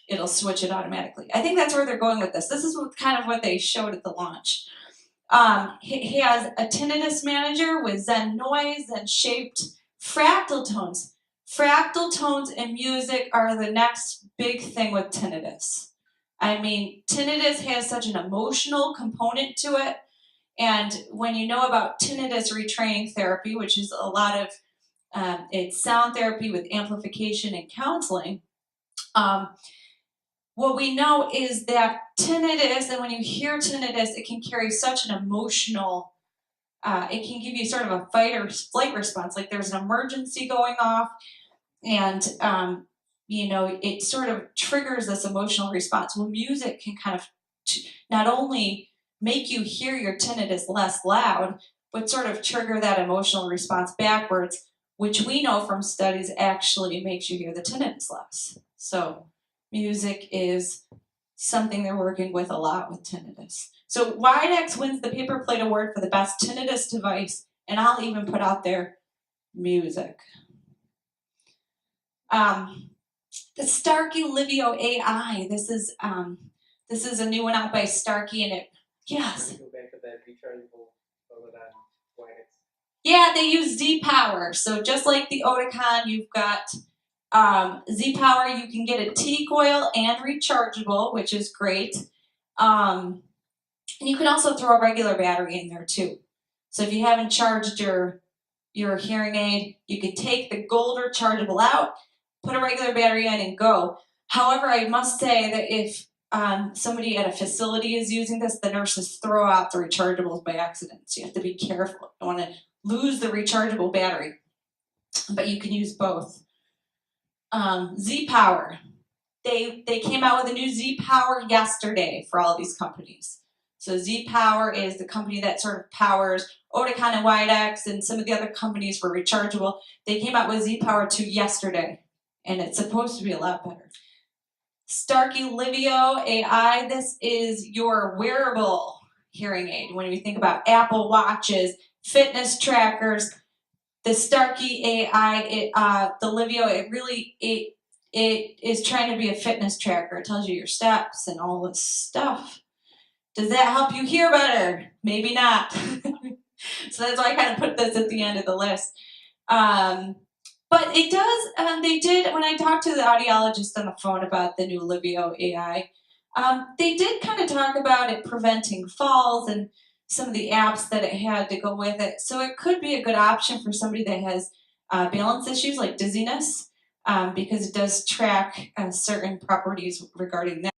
it'll switch it automatically. I think that's where they're going with this. This is kind of what they showed at the launch. He has a tinnitus manager with Zen noise and shaped fractal tones. Fractal tones in music are the next big thing with tinnitus. I mean, tinnitus has such an emotional component to it. And when you know about tinnitus retraining therapy, which is a lot of it's sound therapy with amplification and counseling, what we know is that tinnitus, and when you hear tinnitus, it can carry such an emotional, it can give you sort of a fight or flight response, like there's an emergency going off, and you know, it sort of triggers this emotional response. Well, music can kind of not only make you hear your tinnitus less loud, but sort of trigger that emotional response backwards, which we know from studies actually makes you hear the tinnitus less. So music is something they're working with a lot with tinnitus. So Widex wins the Paper Plate Award for the best tinnitus device, and I'll even put out there music. The Starkey Livio AI. This is a new one out by Starkey, and it yes. Go back to that rechargeable Widex. Yeah, they use Z power. So just like the Oticon, you've got Z power. You can get a T coil and rechargeable, which is great. And you can also throw a regular battery in there too. So if you haven't charged your hearing aid, you can take the gold rechargeable out, put a regular battery in, and go. However, I must say that if somebody at a facility is using this, the nurses throw out the rechargeables by accident. So you have to be careful. You don't want to lose the rechargeable battery, but you can use both. Z Power. They came out with a new Z Power yesterday for all of these companies. So Z Power is the company that sort of powers Oticon and Widex and some of the other companies for rechargeable. They came out with Z Power 2 yesterday, and it's supposed to be a lot better. Starkey Livio AI, this is your wearable hearing aid. When we think about Apple Watches, fitness trackers, the Starkey AI, the Livio, it is trying to be a fitness tracker. It tells you your steps and all this stuff. Does that help you hear better? Maybe not. So that's why I kind of put this at the end of the list. But it does, they did, when I talked to the audiologist on the phone about the new Livio AI, they did kind of talk about it preventing falls and some of the apps that it had to go with it. So it could be a good option for somebody that has balance issues like dizziness, because it does track certain properties regarding that.